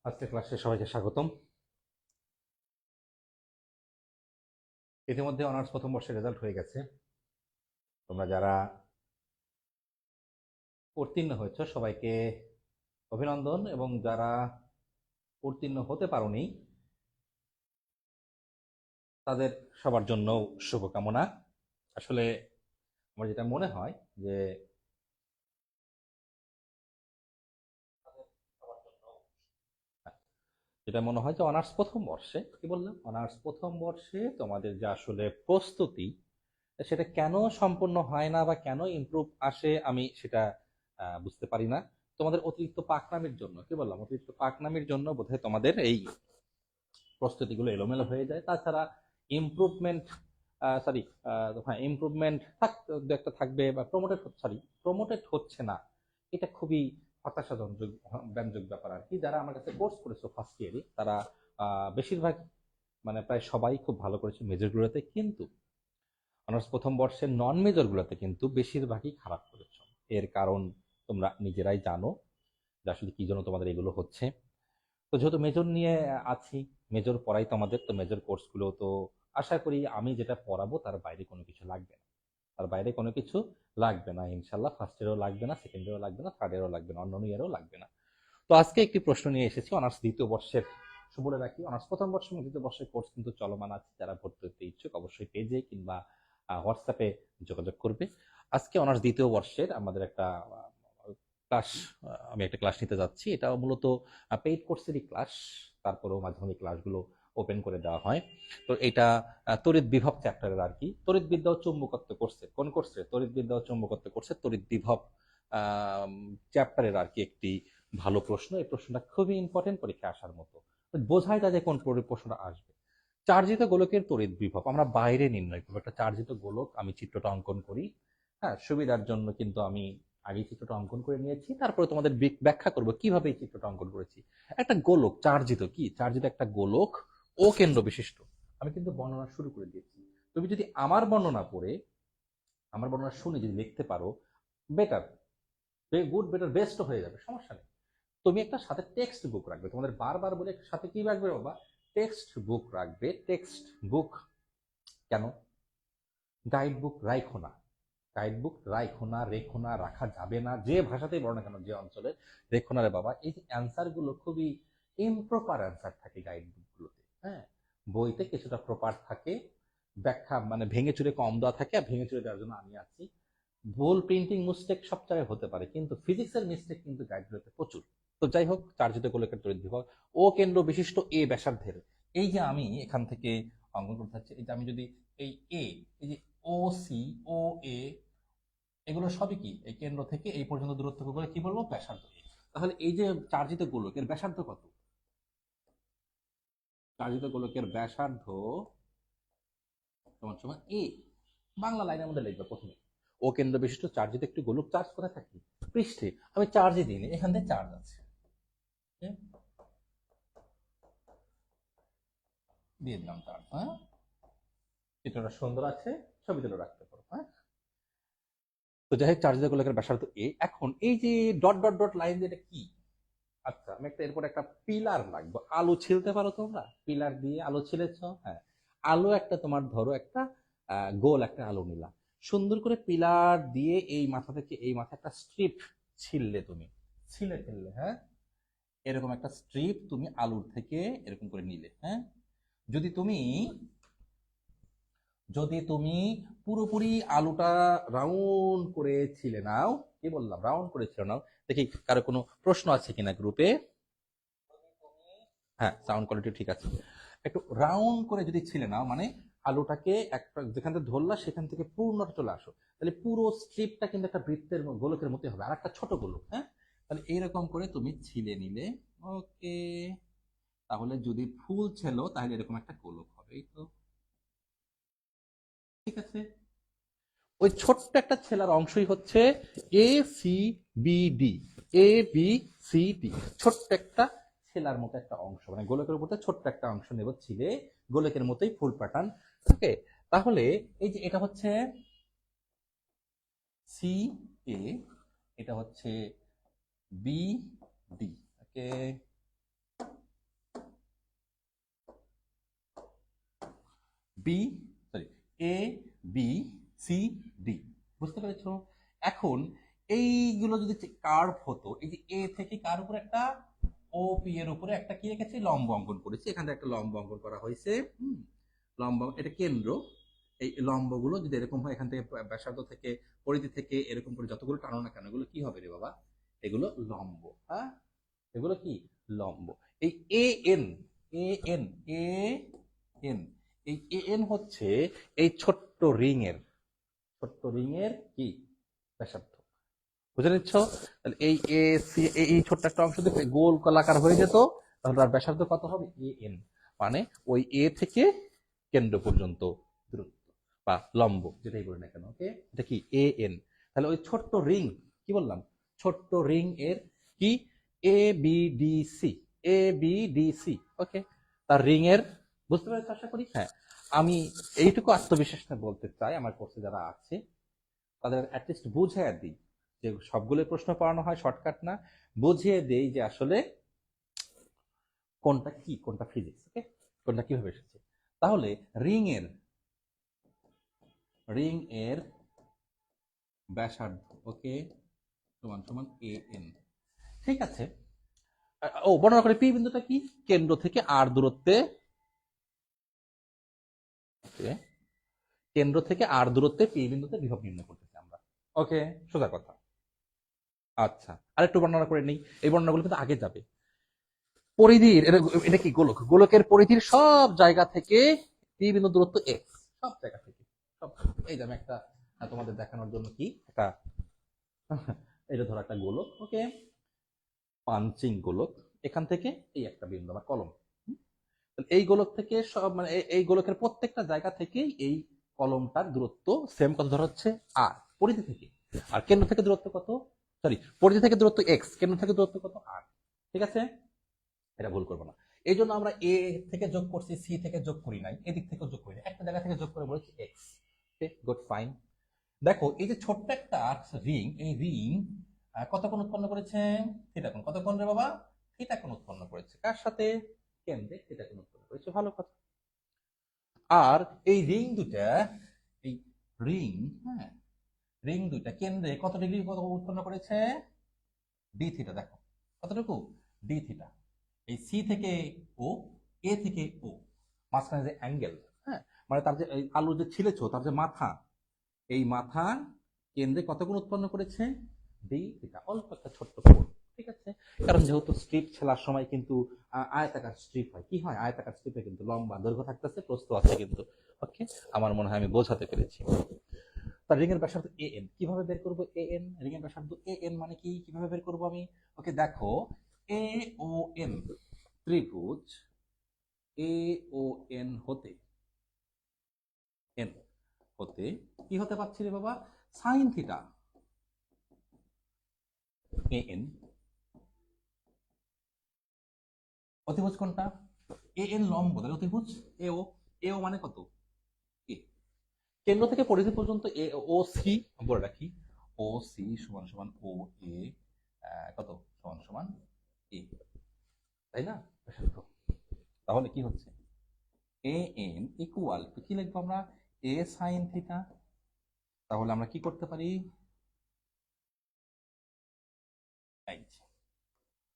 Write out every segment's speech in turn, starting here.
আজকের ক্লাসে সবাইকে স্বাগতম। ইতিমধ্যে অনার্স প্রথম বর্ষের রেজাল্ট হয়ে গেছে। তোমরা যারা উত্তীর্ণ হয়েছ সবাইকে অভিনন্দন, এবং যারা উত্তীর্ণ হতে পারোনি তাদের সবার জন্য শুভকামনা। আসলে আমার যেটা মনে হয় যে অনার্স প্রথম বর্ষে, কি বললাম, অনার্স প্রথম বর্ষে তোমাদের যে আসলে প্রস্তুতি, সেটা কেন সম্পূর্ণ হয় না বা কেন ইমপ্রুভ আসে আমি সেটা বুঝতে পারি না। তোমাদের অতিরিক্ত পাকনামির জন্য, কি বললাম, অতিরিক্ত পাকনামির জন্য বোধহয় তোমাদের এই প্রস্তুতিগুলো এলোমেলো হয়ে যায়। তাছাড়া ইমপ্রুভমেন্ট, সরি, হ্যাঁ, ইমপ্রুভমেন্ট একটা থাকবে, বা প্রমোটেড হচ্ছে না, এটা খুবই হতাশাজনক ব্যঞ্জক ব্যাপার আর কি। যারা আমার কাছে কোর্স করেছো ফার্স্ট ইয়ারে তারা বেশিরভাগ, মানে প্রায় সবাই খুব ভালো করেছে মেজরগুলোতে, কিন্তু অনার্স প্রথম বর্ষের নন মেজরগুলোতে কিন্তু বেশিরভাগই খারাপ করেছো। এর কারণ তোমরা নিজেরাই জানো যে আসলে কি জন্য তোমাদের এগুলো হচ্ছে। তো যেহেতু মেজর নিয়ে আছি, মেজর পড়াই তো আমাদের, তো মেজর কোর্সগুলো তো আশা করি আমি যেটা পড়াবো তার বাইরে কোনো কিছু লাগবে না, তার বাইরে কোনো কিছু লাগবে না ইনশাল্লাহ। ফার্স্ট ইয়ারও লাগবে না, সেকেন্ড ইয়ারও লাগবে না, থার্ড ইয়ারও লাগবে না, অন্য ইয়ারও লাগবে না। তো আজকে একটি প্রশ্ন নিয়ে এসেছি অনার্স দ্বিতীয় বর্ষের। বলে রাখি, অনার্স প্রথম বর্ষ এবং দ্বিতীয় বর্ষের কোর্স কিন্তু চলমান আছে। যারা ভর্তি হতে ইচ্ছুক অবশ্যই পেজে কিংবা হোয়াটসঅ্যাপে যোগাযোগ করবে। আজকে অনার্স দ্বিতীয় বর্ষের আমাদের একটা ক্লাস, আমি একটা ক্লাস নিতে যাচ্ছি। এটা মূলত পেইড কোর্সেরই ক্লাস, তারপরেও মাঝে মাঝে ক্লাসগুলো ওপেন করে দেওয়া হয়। তো এটা তড়িৎ বিভব চ্যাপ্টারের আর কি, তড়িৎ বিদ্যা ও চুম্বকত্ব কোর্সে, কোন কোর্সে, তড়িৎ বিদ্যা ও চুম্বকত্ব কোর্সে তড়িৎ বিভব চ্যাপ্টারের আর কি একটি ভালো প্রশ্ন। এই প্রশ্নটা খুবই ইম্পর্টেন্ট, পরীক্ষা আসার মতো। বোঝাই যায় যে কোন প্রশ্নটা আসবে। চার্জিত গোলকের তড়িৎ বিভব আমরা বাইরে নির্ণয় করবো। একটা চার্জিত গোলক, আমি চিত্রটা অঙ্কন করি, হ্যাঁ, সুবিধার জন্য কিন্তু আমি আগে চিত্রটা অঙ্কন করে নিয়েছি, তারপরে তোমাদের ব্যাখ্যা করব কিভাবে এই চিত্রটা অঙ্কন করেছি। একটা গোলক চার্জিত, কি চার্জিত, একটা গোলক ও কেন্দ্র বিশিষ্ট। আমি কিন্তু বর্ণনা শুরু করে দিয়েছি। তুমি যদি আমার বর্ণনা পড়ে, আমার বর্ণনা শুনে যদি লিখতে পারো, বেটার, গুড, বেটার, বেস্ট হয়ে যাবে, সমস্যা নেই। তুমি একটা সাথে টেক্সট বুক রাখবে, তোমাদের বারবার বলে একটা সাথে কি রাখবে বাবা, টেক্সট বুক রাখবে। টেক্সট বুক কেন, গাইড বুক রাখো না, গাইড বুক রাখো না, রেখো না, রাখা যাবে না, যে ভাষাতেই বলো না কেন, যে অঞ্চলে, রেখো না রে বাবা। এই যে অ্যান্সার গুলো খুবই ইমপ্রপার অ্যান্সার থাকে গাইড বুক গুলোতে, হ্যাঁ। বইতে কিছুটা প্রপার থাকে, ব্যাখ্যা মানে ভেঙে চুরে কম দেওয়া থাকে, আর ভেঙে চুরে দেওয়ার জন্য আমি আছি। ভুল প্রিন্টিং মিস্টেক সব জায়গায় হতে পারে, কিন্তু ফিজিক্সের মিস্টেক কিন্তু গাইডগুলোতে প্রচুর। তো যাই হোক, চার্জিত গোলকের তড়িৎ বিভব ও কেন্দ্র বিশিষ্ট এ ব্যাসার্ধের, এই যে আমি এখান থেকে অঙ্কন করতে চাচ্ছি, এই যে আমি যদি এই এ, এই যে ও সি, ও এ, এগুলো সবই কি এই কেন্দ্র থেকে এই পর্যন্ত দূরত্ব বলে কি বলবো, ব্যাসার্ধ এ। তাহলে এই যে চার্জিত গোলকের ব্যাসার্ধ কত, চার্জিত গোলকের ব্যাসার্ধ সমান সমান এ। বাংলা লাইনের মধ্যে লিখবে প্রথমে, ও কেন্দ্র বিশিষ্ট চার্জিত একটি গোলক, চার্জ কোথায় থাকে, পৃষ্ঠে। আমি চার্জই দিইনি, এখান থেকে চার্জ আছে, দিয়ে দিলাম চার্জ। হ্যাঁ, চিত্রটা সুন্দর আছে, ছবি তুলে রাখতে পারো। হ্যাঁ, তো যাই হোক, চার্জিত গোলকের ব্যাসার্ধ এ। এখন এই যে ডট ডট ডট লাইন, যেটা কি, আচ্ছা আমি একটা এরপর একটা পিলার লাগবে। আলু ছিলতে পারো তোমরা, পিলার দিয়ে আলু ছিলেছ, হ্যাঁ। আলু একটা তোমার ধরো একটা গোল একটা আলু নিলা, সুন্দর করে পিলার দিয়ে এই মাথা থেকে এই মাথা একটা স্ট্রিপ ছিললে, তুমি ছিলে ফেললে, হ্যাঁ। এরকম একটা স্ট্রিপ তুমি আলুর থেকে এরকম করে নিলে, হ্যাঁ। যদি তুমি যদি তুমি পুরোপুরি আলুটা রাউন্ড করে ছিলে নাও, কি বললাম, রাউন্ড করে ছিলে নাও। দেখি কারো কোনো প্রশ্ন আছে কিনা গ্রুপে। হ্যাঁ, সাউন্ড কোয়ালিটি ঠিক আছে। একটু রাউন্ড করে যদি ছিলে নাও, মানে আলুটাকে একটা যেখান থেকে ধরলা সেখান থেকে পূর্ণটা চলে আসো, তাহলে পুরো স্ট্রিপটা কিন্তু একটা বৃত্তের গোলকের মতোই হবে, আর একটা ছোট গোলক, হ্যাঁ। তাহলে এইরকম করে তুমি ছিলে নিলে, ওকে। তাহলে যদি ফুল ছিল তাহলে এরকম একটা গোলক হবে, এই তো, ঠিক আছে। ওই ছোট্ট একটা ছেলার অংশই হচ্ছে A C B D, A B C D, ছোট্ট একটা ছেলার মতো একটা অংশ, মানে গোলকের উপর ছোট্ট একটা অংশ নেব ছিলে, গোলকের মতোই ফুল প্যাটার্ন। ওকে, তাহলে এই যে এটা হচ্ছে সি এ, এটা হচ্ছে বি ডি, ওকে। বি, সরি, এ বি সি ডি। বুঝতে পেরেছো? এখন এইগুলো যদি কার্ভ হতো, এই যে এ থেকে কার উপরে একটা ও পি এর উপরে একটা কি রেখেছি, লম্ব অঙ্কন করেছি, এখান থেকে একটা লম্ব অঙ্কন করা হয়েছে। লম্ব, এটা কেন্দ্র। এই লম্বগুলো যদি এরকম হয়, এখান থেকে ব্যাসার্ধ থেকে পরিধি থেকে এরকম করে যতগুলো টানো না কেন, এগুলো কি হবে রে বাবা? এগুলো লম্ব। হ্যাঁ, এগুলো কি লম্ব। এই A N, A N, A N, এই এ এন হচ্ছে এই ছোট্ট রিং এর কি ব্যাসার্ধ। বুঝে নিচ্ছ? তাহলে এই এ সি, এই ছোট্ট একটা অংশ যদি গোল কলাকার হয়ে যেত, তাহলে তার ব্যাসার্ধ কত হবে? A N. মানে ওই এ থেকে কেন্দ্র পর্যন্ত দূরত্ব বা লম্ব, যেটাই বলি না কেন। ওকে, এটা কি এ এন। তাহলে ওই ছোট্ট রিং, কি বললাম, ছোট্ট রিং এর কি A B D C, A B D C. ওকে, তার রিং এর, বুঝতে পেরেছ আশা করি? হ্যাঁ, আমি এইটুকু আত্মবিশ্বাস নিয়ে বলতে চাই, আমার কোর্সে যারা আছে তাদের অ্যাটলিস্ট বুঝিয়ে দিই যে সবগুলো প্রশ্ন পড়ানো হয় শর্টকাট না, বুঝিয়ে দেই যে আসলে কোনটা কি, কোনটা ফিজিক্স, ওকে, কোনটা কিভাবে এসেছে। তাহলে রিং এর, রিং এর ব্যাসার্ধ, ওকে, সমান সমান এ এন। ঠিক আছে। ও, বর্ণনা করে পি বিন্দুটা কি, কেন্দ্র থেকে আর দূরত্বে, কেন্দ্র থেকে আর দূরত্বে পি বিন্দুতে বিভব নির্ণয় করতেছি আমরা। ওকে, সোজা কথা। আচ্ছা, আরেকটু বর্ণনা করে নেই, এই বর্ণনাগুলো কিন্তু আগে যাবে। পরিধির, এটা কি গোলক, গোলকের পরিধির সব জায়গা থেকে পি বিন্দু দূরত্ব এক্স, সব জায়গা থেকে, সব। এই যে আমি একটা তোমাদের দেখানোর জন্য কি একটা এটা ধরো একটা গোলক, ওকে, পাঞ্চিং গোলক, এখান থেকে এই একটা বিন্দু আমার কলম। এই গোলক থেকে সব, মানে এই গোলকের প্রত্যেকটা জায়গা থেকেই এই কলমটার দূরত্ব সেম কত ধরা হচ্ছে আর, পরিধি থেকে। আর কেন্দ্র থেকে দূরত্ব কত, সরি, পরিধি থেকে দূরত্ব এক্স, কেন্দ্র থেকে দূরত্ব কত আর। ঠিক আছে, এটা ভুল করবো না। এই জন্য আমরা এ থেকে যোগ করছি, সি থেকে যোগ করি নাই, এদিক থেকে যোগ করি নাই, একটা জায়গা থেকে যোগ করে বলেছি এক্স। ওকে, গুড, ফাইন। দেখো এই যে ছোট্ট একটা রিং, এই রিং কত কোণ উৎপন্ন করেছে? থিটা কোণ। কত কোণ রে বাবা? থিটা কোণ উৎপন্ন করেছে। কার সাথে? কেন্দ্রে থিটা কোণ উৎপন্ন করেছে। ভালো কথা। আর এই রিং দুটা, এই রিং, হ্যাঁ, রিং দুইটা কেন্দ্রে কত ডিগ্রি কত উৎপন্ন করেছে? D theta. দেখো কতটুকু? D theta. এই সি থেকে ও, এ থেকে ও, মাঝখানে যে অ্যাঙ্গেল, হ্যাঁ, মানে তার যে এই আলু যে ছিলেছো, তার যে মাথা, এই মাথা কেন্দ্রে কত কোণ উৎপন্ন করেছে? ডি থিটা, অল্প একটা ছোট্ট কোণ। ঠিক আছে, কারণ যেহেতু স্ট্রিপ ছেলার সময় কিন্তু আয়তাকার স্ট্রিপ হয়, কি হয়, আয়তাকার স্ট্রিপে কিন্তু লম্বা দৈর্ঘ্য থাকতেছে, প্রস্থ আছে কিন্তু। ওকে, আমার মনে হয় আমি বোঝাতে পেরেছি। তার রিং এর ব্যাসার্ধ এ এন, কিভাবে বের করব? এ এন, রিং এর ব্যাসার্ধ এ এন মানে কি, কিভাবে বের করব আমি? ওকে, দেখো, এ ও এন ত্রিভুজ এ ও এন হতে, এন হতে কি হতে পারছি রে বাবা? Sine theta A N. অতিভুজ কোনটা? এ এন লম্ব, তাহলে অতিভুজ এ ও। এ ও মানে কত? এ। কেন্দ্র থেকে পরিধি পর্যন্ত এ ও সি বলে রাখি, ও সি সমান সমান ও এ, কত, সমান সমান এ, তাই না? ব্যাসার্ধ। তাহলে কি হচ্ছে? এ এন ইকুয়াল টু কি লিখবো আমরা? এ সাইন থিটা। তাহলে আমরা কি করতে পারি? এই যে,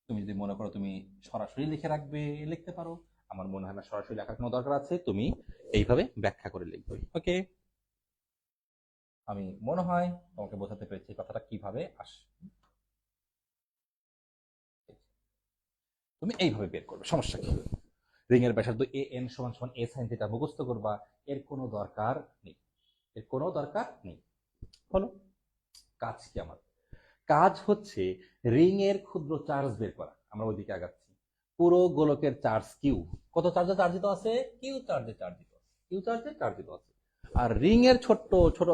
তুমি যদি মনে করো তুমি সরাসরি লিখে রাখবে, লিখতে পারো। আমার মনে হয় না সরাসরি লেখার কোনো দরকার আছে, তুমি এইভাবে ব্যাখ্যা করে লিখবে। ওকে, আমি মনে হয় তোমাকে বোঝাতে পেরেছি কথাটা কিভাবে আসে। তুমি এইভাবে বের করবে, সমস্যা কি? রিং এর ব্যাসার্ধ এ এন সমান সমান এ সাইন থিটা মুখস্থ করবা, এর কোনো দরকার নেই, এর কোনো দরকার নেই। হলো, কাজ কি আমার? কাজ হচ্ছে রিং এর ক্ষুদ্র চার্জ বের করা। আমরা ওইদিকে আগাচ্ছি। পুরো গোলকের চার্জ কিউ, কত চার্জে চার্জিত আছে? কিউ চার্জে চার্জিত আছে, কিউ চার্জে চার্জিত আছে। আর রিং এর ছোট্ট ছোট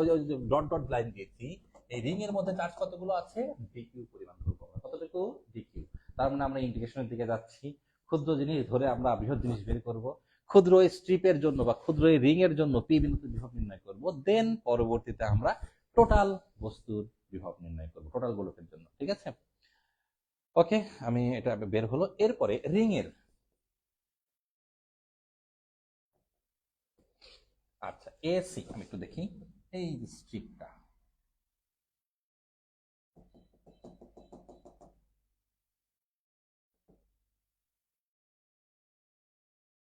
ডট ডট লাইন দিয়েছি, এই রিং এর মধ্যে চার্জ কতগুলো আছে? ডিকিউ পরিমাণ করবো আমরা। কতটুকু? ডিকিউ। তার মানে আমরা ইন্টিগ্রেশনের দিকে যাচ্ছি, ক্ষুদ্র জিনিস ধরে আমরা বৃহৎ জিনিস বের করব। ক্ষুদ্র স্ট্রিপের জন্য বা ক্ষুদ্র রিং এর জন্য পি বিন্দুতে বিভব নির্ণয় করব, দেন পরবর্তীতে আমরা টোটাল বস্তুর বিভব নির্ণয় করবো, টোটাল গোলকের জন্য। ঠিক আছে, ওকে, আমি এটা বের হলো। এরপরে রিং এর, এসি, আমি একটু দেখি এই স্ট্রিপটা,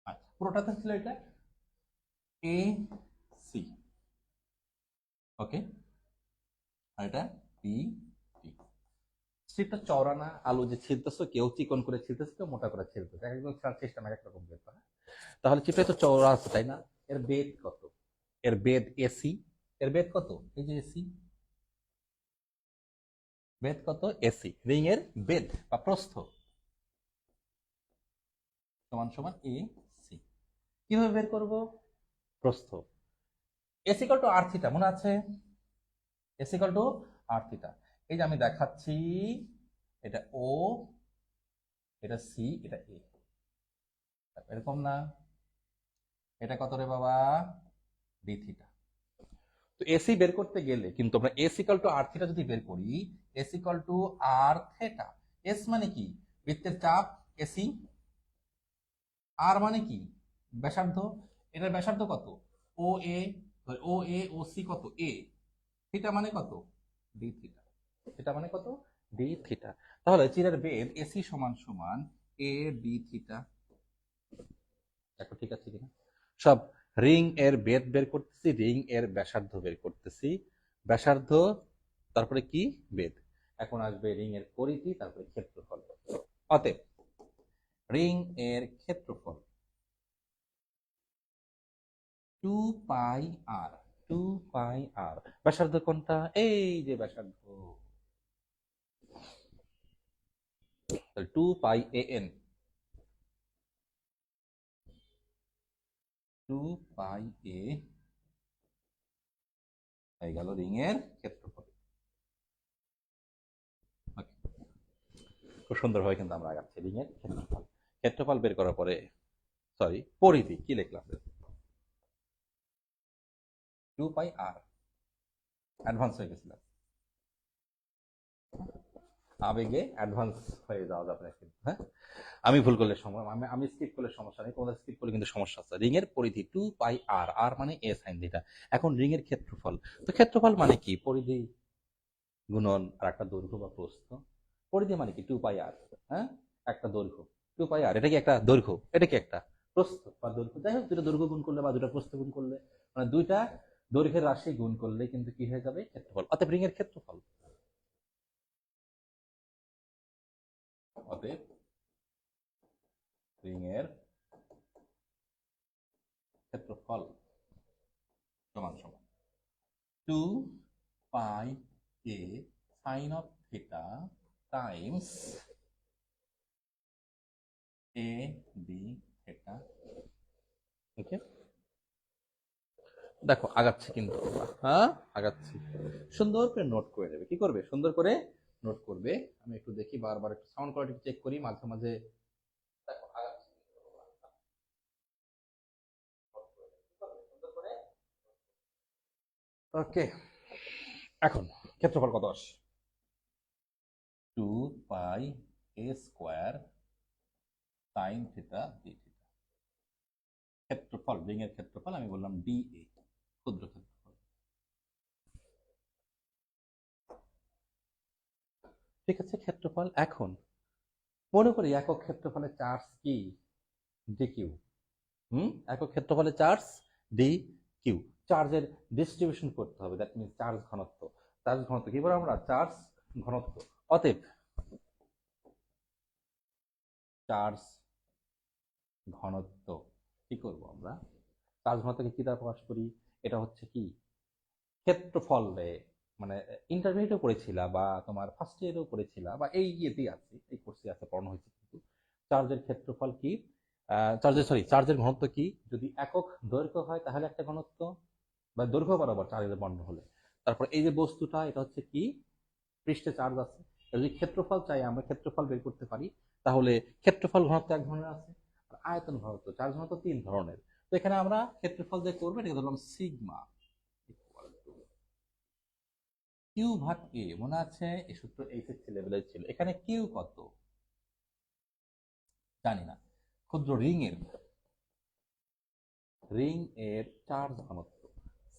আচ্ছা পুরোটাতে ছিল এটা এ সি, ওকে, আর এটা বি টি। স্ট্রিপটা চওড়া না, আলু যে ছিলতেছো কেউ চিকন করে ছিলতেছে কেউ মোটা করে ছিলতেছে, একদম চেষ্টা না একরকম বের করা। তাহলে চিপটা তো চওড়া আছে তাই না? এর বেদ কত? এর বেদ এসি, এর বেদ কত? এই যে এসি, বেদ কত? এসি, রিং এর বেদ বা প্রস্থ সমান সমান এ সি। কিভাবে বের করব প্রস্থ? S equal to R theta, মনে আছে? S equal to R theta. এই যে আমি দেখাচ্ছি, এটা ও, এটা সি, এটা এ, এরকম না? এটা কত রে বাবা? D theta. তো এসি বের করতে গেলে কিন্তু আমরা S equal to R theta যদি বের করি, S equal to R theta. S মানে কি? বৃত্তের চাপ এসি। আর মানে কি? ব্যাসার্ধ। এটার ব্যাসার্ধ কত? ও এ, ও এ ও সি কত? এ। থিটা মানে কত? D theta. থিটা মানে কত? D theta. তাহলে চিরের বেদ এসি সমান সমান এ ডি থিটা। দেখো ঠিক আছে কিনা সব। রিং এর বেদ বের করতেছি, রিং এর ব্যাসার্ধ বের করতেছি, ব্যাসার্ধ তারপরে কি? বেদ। এখন আসবে রিং এর পরিধি, তারপরে ক্ষেত্রফল। অতএব রিং এর ক্ষেত্রফল 2 পাই আর। 2 পাই আর। ব্যাসার্ধ কোনটা? এই যে ব্যাসার্ধ, 2 পাই an। 2 পাই হয়ে গেল রিং এর ক্ষেত্রফল। খুব সুন্দরভাবে কিন্তু আমরা আগাচ্ছি রিং এর ক্ষেত্রফল। ক্ষেত্রফল বের করার পরে, সরি পরিধি কি লিখলাম? 2 পাই আর। অ্যাডভান্স হয়ে গেছিলাম, আবেগে অ্যাডভান্স হয়ে যাওয়া যাবে না কিন্তু, হ্যাঁ। আমি ভুল করলে আমি স্কিপ করলে সমস্যা নেই, তোমাদের স্কিপ করলে কিন্তু সমস্যা আছে। রিং এর পরিধি 2 পাই আর, আর মানে এ সাইন থিটা। এখন রিং এর ক্ষেত্রফল, তো ক্ষেত্রফল মানে কি? পরিধি গুণন আর একটা দৈর্ঘ্য বা প্রস্থ। পরিধি মানে কি? 2 পাই আর, হ্যাঁ, একটা দৈর্ঘ্য। 2 পাই আর, এটা কি একটা দৈর্ঘ্য? এটা কি একটা প্রস্থ বা দৈর্ঘ্য? যাই হোক, দুটো দৈর্ঘ্য গুণ করলে বা দুটো প্রস্থ গুণ করলে, মানে দুইটা দৈর্ঘ্যের রাশি গুণ করলে কিন্তু কি হয়ে যাবে? ক্ষেত্রফল। অতএব রিং এর ক্ষেত্রফল, অতএব রিং এর ক্ষেত্রফল সমান সমান 2 pi sine of theta times a d theta. Okay, দেখো আগাচ্ছি কিন্তু আমরা, হ্যাঁ আগাচ্ছি। সুন্দর করে নোট করে নেবে। কি করবে? সুন্দর করে নোট করবে। আমি একটু দেখি, বারবার একটু সাউন্ড কোয়ালিটি চেক করি মাঝে মাঝে। দেখো আগাচ্ছি, ওকে। এখন ক্ষেত্রফল কত আসে? 2 পাই a² sine theta d theta. ক্ষেত্রফল, রিং এর ক্ষেত্রফল আমি বললাম ডি এ, ক্ষুদ্র ক্ষেত্রফল। ঠিক আছে, ক্ষেত্রফল। এখন মনে করি একক ক্ষেত্রফলের চার্জ কি? D Q. একক ক্ষেত্রফলে চার্জ ডি কিউ। চার্জের ডিস্ট্রিবিউশন করতে হবে, দ্যাট মিনস চার্জ ঘনত্ব। চার্জ ঘনত্ব কি বলে আমরা? চার্জ ঘনত্ব। অতএব চার্জ ঘনত্ব কি করব আমরা? চার্জ ঘনত্বকে কি দ্বারা প্রকাশ করি? এটা হচ্ছে কি ক্ষেত্রফল, মানে ইন্টারমিডিয়েটও পড়েছিলা বা তোমার ফার্স্ট ইয়ারেও পড়েছিলা বা এই ইয়েতেই আছে, এই কোর্সে আছে, পড়ানো হয়েছে কিন্তু। চার্জের ক্ষেত্রফল কি? চার্জের ঘনত্ব কি? যদি একক দৈর্ঘ্য হয় তাহলে একটা ঘনত্ব, বা দৈর্ঘ্য বরাবর চার্জের বর্ণ হলে। তারপর এই যে বস্তুটা, এটা হচ্ছে কি পৃষ্ঠে চার্জ আছে। যদি ক্ষেত্রফল চাই, আমরা ক্ষেত্রফল বের করতে পারি, তাহলে ক্ষেত্রফল ঘনত্ব এক ধরনের আছে, আর আয়তন ঘনত্ব, চার্জ ঘনত্ব 3 ধরনের। তো এখানে আমরা ক্ষেত্রফল যে করবো এটাকে ধরলাম সিগমা ইকুয়াল টু কিউ ভাগ এ। মনে আছে এই সূত্র এইচএসসি লেভেলের ছিল। এখানে কিউ কত জানি না। ক্ষুদ্র রিং এর চার্জ ঘনত্ব,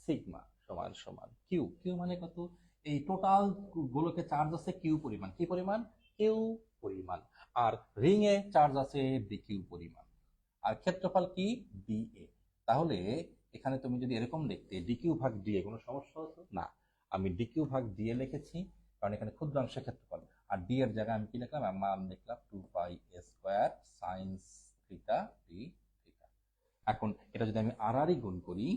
সিগমা সমান সমান কিউ। কিউ মানে কত? এই টোটাল গোলকে চার্জ আছে কিউ পরিমাণ। কি পরিমাণ? কিউ পরিমাণ। আর রিং এ চার্জ আছে ডি কিউ পরিমাণ। আর ক্ষেত্রফল কি? D A. তাহলে এখানে তুমি যদি এরকম লিখতে ডি কিউ ভাগ ডি এ, কোনো সমস্যা হতো না। আমি ডি কিউ ভাগ ডি এ লিখেছি কারণ এখানে ক্ষুদ্রাংশের ক্ষেত্রফল। আর ডি এর জায়গায় আমি কি লিখলাম? মান লিখলাম 2πa² sin theta d theta. এখন এটা যদি আমি আর গুণ করি,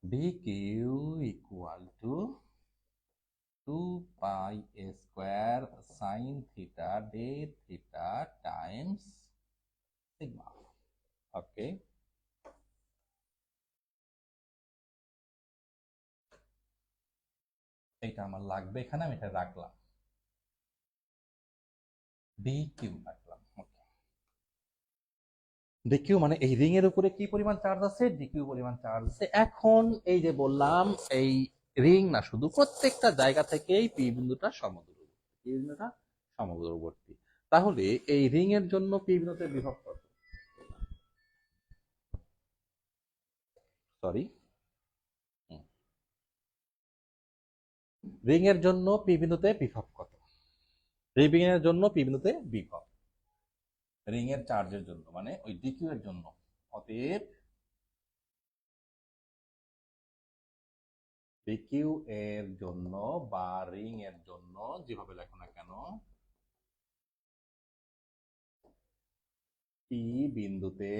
d q equal to 2πa² sin theta d theta times sigma. Okay, এটা আমার লাগবে এখানে, আমি এটা রাখলাম, ডি কিউ রাখলাম। ডিকিউ মানে এই রিং এর উপরে কি পরিমাণ চার্জ আছে? ডিকিউ পরিমাণ চার্জ আছে। এখন এই যে বললাম, এই রিং না শুধু, প্রত্যেকটা জায়গা থেকেই পি বিন্দুটা সমদূরবর্তী। পি বিন্দুটা সমদূরবর্তী। তাহলে এই রিং এর জন্য পি বিন্দুতে বিভব কত? সরি, রিং এর জন্য পি বিন্দুতে বিভব কত? রিং এর জন্য পি বিন্দুতে বিভব, রিং এর চার্জের জন্য মানে ওই ডিকিউ এর জন্য। অতএব ডিকিউ এর জন্য বা রিং এর জন্য যেভাবে লেখো না কেন, পি বিন্দুতে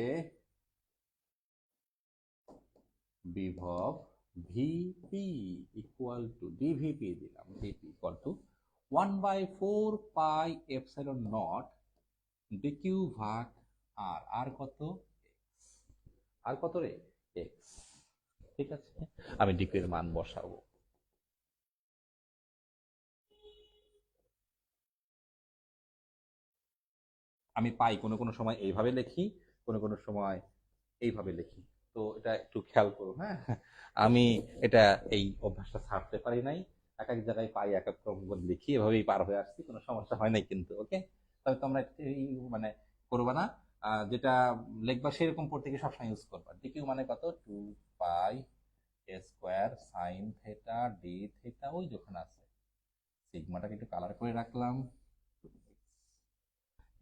বিভব ভিপি ইকুয়াল টু ডিভিপি দিলাম, ভিপি ইকুয়াল টু 1/4πε0 ডিকিউ ভাগ আর। আর কত? আর কত রে? এক্স। ঠিক আছে, আমি ডিকিউ এর মান বসাবো। আমি পাই কোনো কোনো সময় এইভাবে লিখি, কোনো কোনো সময় এইভাবে লিখি। তো এটা একটু খেয়াল করো, হ্যাঁ। আমি এটা এই অভ্যাসটা ছাড়তে পারি নাই। এক এক জায়গায় পাই, এক এক রকম করে লিখি, এভাবেই পার হয়ে আসছি, কোনো সমস্যা হয় নাই কিন্তু। ওকে, তবে তোমরা এই মানে করবা না, যেটা লিখবা সেরকম পড়তে গিয়ে সবসময় ইউজ করবা। ডিকিউ মানে কত? 2πa² sin theta d theta, ওই যখন আছে। সিগমাটাকে একটু কালার করে রাখলাম।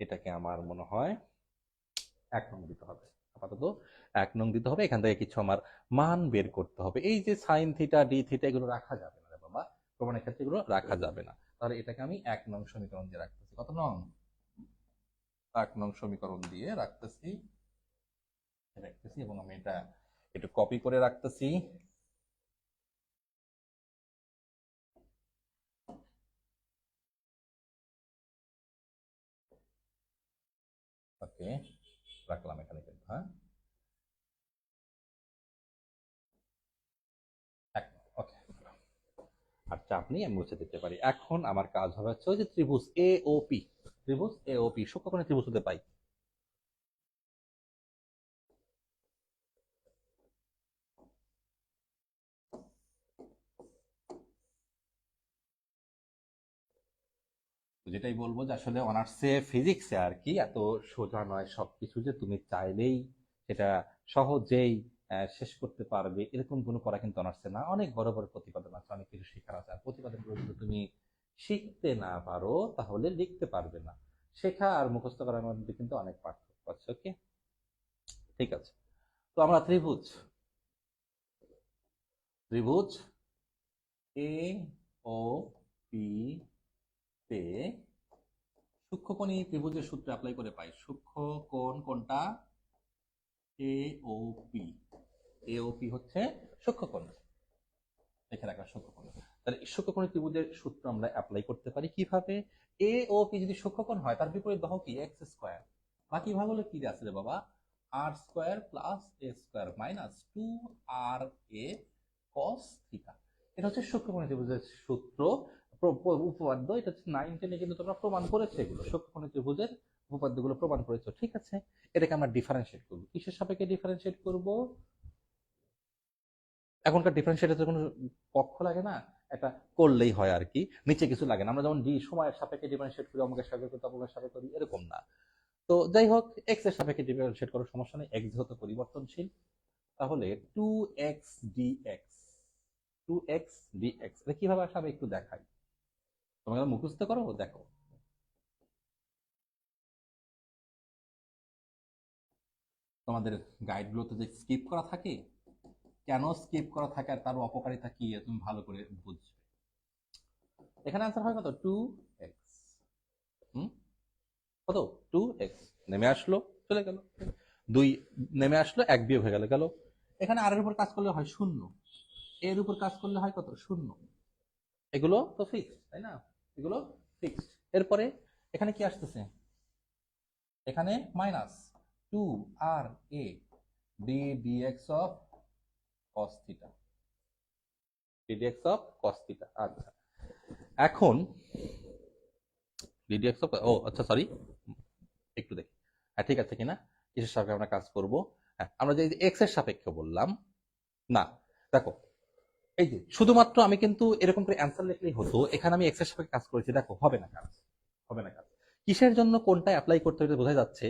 এটাকে আমার মনে হয় 1 নং দিতে হবে আপাতত, 1 নং দিতে হবে। এখান থেকে কিছু আমার মান বের করতে হবে। এই যে সাইন থিটা ডি থিটা এগুলো রাখা যাবে না রে বাবা, প্রমাণের ক্ষেত্রে এগুলো রাখা যাবে না। তাহলে এটাকে আমি 1 নং সমীকরণ দিয়ে রাখতেছি। কত নং? 1 নং সমীকরণ দিয়ে রাখতেছি, এবং আমি এটা একটু কপি করে রাখতেছি। ওকে, রাখলাম এখানে কিন্তু, হ্যাঁ। ওকে, আর চাপ নেই, আমি মুছে দিতে পারি। এখন আমার কাজ হবে হচ্ছে ওই যে ত্রিভুজ এ ও পি, ত্রিভুজ এ ও পি সূক্ষ্মকোণের ত্রিভুজ হতে পাই। যেটাই বলবো যে আসলে অনার্সে ফিজিক্সে আর কি এত সোজা নয় সবকিছু যে তুমি চাইলেই সেটা সহজেই শেষ করতে পারবে, এরকম কোনো পড়া কিন্তু অনার্সে না। অনেক বড় বড় প্রতিপাদন আছে, অনেক কিছু শেখার আছে। আর প্রতিপাদনগুলো যদি তুমি শিখতে না পারো তাহলে লিখতে পারবে না। শেখা আর মুখস্থ করার মধ্যে কিন্তু অনেক পার্থক্য আছে। ওকে, ঠিক আছে। তো আমরা ত্রিভুজ ত্রিভুজ এ ও পি তে সূক্ষ্মকোণী ত্রিভুজের সূত্র অ্যাপ্লাই করে পাই। সূক্ষ্মকোণ কোনটা? এ ও পি। এ ও পি হচ্ছে সূক্ষ্মকোণ, দেখে রাখা সূক্ষ্মকোণ। তাহলে সূক্ষ্মকোণী ত্রিভুজের সূত্র আমরা অ্যাপ্লাই করতে পারি কিভাবে? এ ও পি যদি সূক্ষ্মকোণ হয় তার বিপরীত বাহু কি? X square. বাকি ভাগগুলো কি আছে রে বাবা? R square plus a square minus 2r a cos theta. এটা হচ্ছে সূক্ষ্মকোণী ত্রিভুজের সূত্র, উপপাদ্য। এটা হচ্ছে 9-10 কিন্তু তোমরা প্রমাণ করেছো, এগুলো সূক্ষ্মকোণী ত্রিভুজের উপপাদ্যগুলো প্রমাণ করেছো। ঠিক আছে, এটাকে আমরা ডিফারেন্সিয়েট করবো। কিসের সাপেক্ষে ডিফারেন্সিয়েট করব? এখনকার ডিফারেন্সিয়েটর কোনো পক্ষ লাগে না, এটা করলেই হয় আর কি, নিচে কিছু লাগে না। আমরা যেমন ডি সময়ের সাপেক্ষে ডিফারেন্সিয়েট করি, অমুকের সাপেক্ষে করি, তমুকের সাপেক্ষে করি, এরকম না। তো যাই হোক, এক্স এর সাপেক্ষে ডিফারেন্সিয়েট করার সমস্যা নেই, এক্স যেহেতু পরিবর্তনশীল। তাহলে two X DX, two X DX এটা কিভাবে আসবে একটু দেখাই, তোমাকে মুখস্থ করো, দেখো। তোমাদের গাইডগুলোতে যে স্কিপ করা থাকে, কেন স্কিপ করা থাকে আর তার অপকারিতা কি তুমি ভালো করে বুঝবে। এখানে আনসার হয় কত, টু এক্স। হুম, কত, টু এক্স নেমে আসলো, চলে গেল। দুই নেমে আসলো, এক বিয়োগ হয়ে গেল গেল। এখানে আর এর উপর কাজ করলে হয় শূন্য, এর উপর কাজ করলে হয় কত, শূন্য। এগুলো তো ফিক্সড, তাই না, এগুলো ফিক্সড। এরপরে এখানে কি আসতেছে, এখানে minus two R A D DX of cos theta, DDX of cos theta. আচ্ছা, এখন ডিডিএক্স অফ, ও আচ্ছা সরি, একটু দেখি হ্যাঁ ঠিক আছে কিনা, কিসের সাপেক্ষে আমরা কাজ করব। হ্যাঁ, আমরা যে এক্স এর সাপেক্ষে বললাম, না দেখো, এই যে শুধুমাত্র আমি কিন্তু এরকম করে অ্যান্সার লিখলেই হতো, এখানে আমি এক্স এর সাপেক্ষে কাজ করেছি, দেখো হবে না কাজ, হবে না কাজ। কিসের জন্য কোনটা অ্যাপ্লাই করতে হবে বোঝা যাচ্ছে,